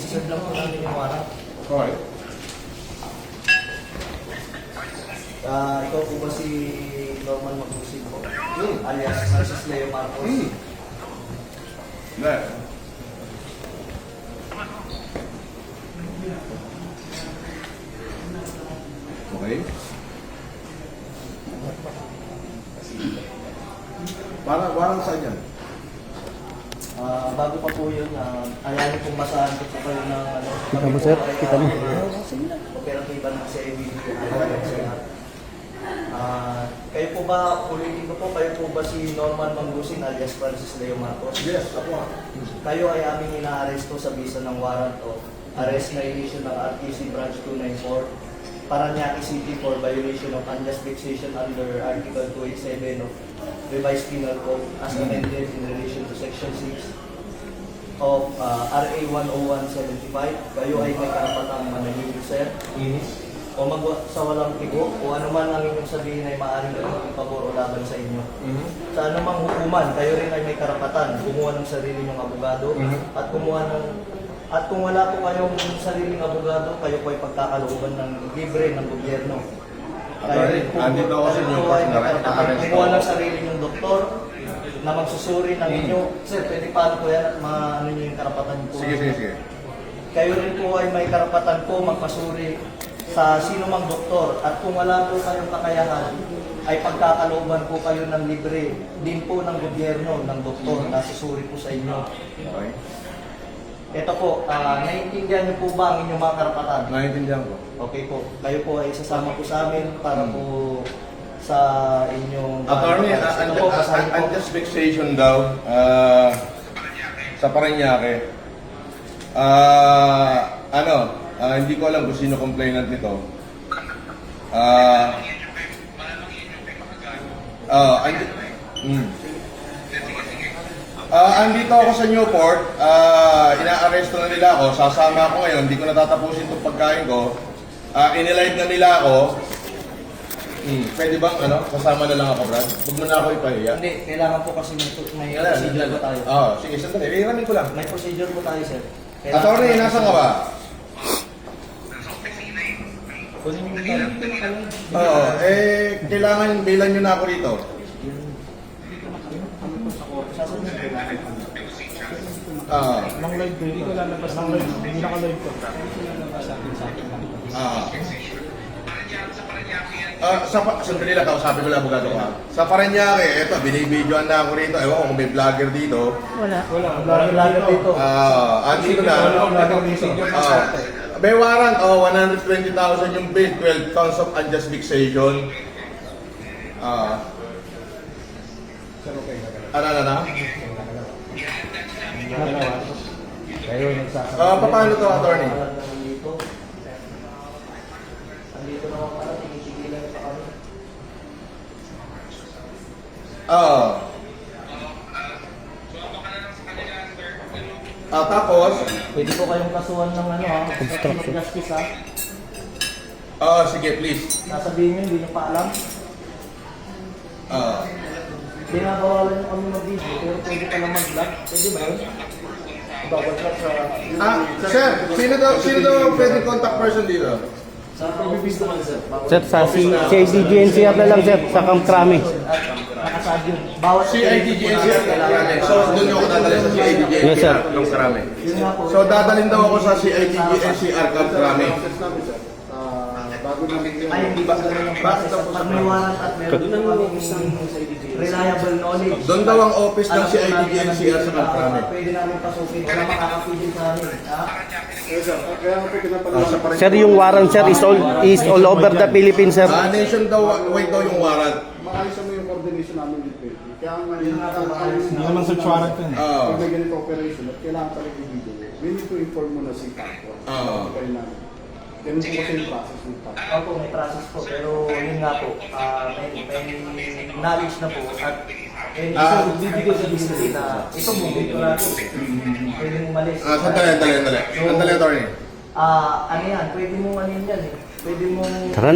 Isi-serve lang po namin yung warrant. Okay. Ikaw po ba si Norman Magusig po? Alias Francis Leo Marcos? Hindi. Okay. Parang saan yan? Bago pa po yun, ayanin pong masahan ko po kayo ng ano. Kita mo, sir? Kita mo? Operatiba ng CIBD. Kayo po ba, ulitin ko po, kayo po ba si Norman Mangusig alias Francis Leo Marcos? Yes, ako. Kayo ay aming inaaresto sa bisa ng warrant of arrest na issue ng RTC Branch 294 Parañaque City for violation of unjust vexation under Article 287 of Revised Penal Code as amended in relation to Section 6 of RA 10175. Kayo ay may karapatang manahimik, sir. O sa walang tigo, o ano man ang inyong sabihin ay maaaring gawin pabor o laban sa inyo. Sa anumang hukuman, kayo rin ay may karapatan kumuha ng sarili ng abogado at kumuha ng kung wala po kayong sariling abogado, kayo po ay pagkakalooban ng libre ng gobyerno. Andito ako sa inyo kasi na-arrest kumuha ng sarili ng doktor na magsusuri ng inyo. Sir, pwede paano po yan at ano nyo yung karapatan po? Sige. Kayo rin po ay may karapatan po magpasuri sa sino mang doktor at kung wala po kayong kakayahan ay pagkakalooban po kayo ng libre din po ng gobyerno ng doktor na susuri po sa inyo. Okay. Ito po, naiintindihan niyo po ba ang inyong mga karapatan? Naiintindihan ko. Okay po, kayo po ay sasama po sa amin para po sa inyong... Attorney, ito po, basahin po. unjust vexation daw sa Parañaque. Hindi ko alam kung sino complainant nito. Andito ako sa Newport, ina-arresto na nila ako, sasama ako ngayon, hindi ko natatapusin itong pagkain ko. Inilive na nila ako. Pwede bang sasama na lang ako, Brad? Huwag mo na ako ipahiya. Hindi, kailangan po kasi may procedure po tayo. Sige, sandali. Hiramin ko lang. May procedure po tayo, sir. Attorney, nasa ka ba? Kailangan bilan nyo na ako rito. Nang live ko yun, lalabas ng live. Hindi naka-live ko. Sandali lang, kausapin ko lang abogado ko. Sa Parañaque, eto, binibidyoan na ako rito. Ewan ko kung may vlogger dito. Wala. Vlogger dito. Andito na. May warrant, 120,000 yung bill, 12 counts of unjust vexation. Kayo nagsasabi. Paano to, attorney? Andito naman pala, tinitigilan pa kami. Tapos, Pwede po kayong kasuhan ng construction justice sige, please. Nasabihin nyo, hindi nyo pa alam. Binabawalan nyo kami mag-video, pero pwede pa lang mag-vlog. Pwede ba yun? Babaglag sa... Sino daw pwede contact person dito? Sa pag-video man, sir. Sir, sa CIDGNCR na lang, sir. Sa Camp Crame. Nakasad yun. Bawat CIDGNCR Karame. So, doon ako dadalhin sa CIDGNCR. Yes, sir. Ng Karame. Yun nga po. So, dadalhin daw ako sa CIDGNCR Camp Karame. Ay, hindi ba ganun ang process? Pag may warrant at meron na kami isang reliable knowledge. Doon daw ang office ng CIDGNCR sa Camp Crame. Pwede namin pasukin. Wala makakapigil sa amin. Sir, yung warrant, sir, is all over the Philippines, sir. Nation daw, wait daw yung warrant. Maayos mo yung coordination namin with PLP. Kaya nga Hindi naman search warrant yun. pag may ganito operation at kailangan talaga yung video, we need to inform mo na si Paco. Kaya namin. Ganun po kasi yung process ng Paco. Opo, may process po. Pero yun nga po, may knowledge na po. At bibigay sa business na ito mo, dito natin. Pwede mong malis. Sandali, attorney. Ano yan, pwede mong ano yan eh. Pwede mong...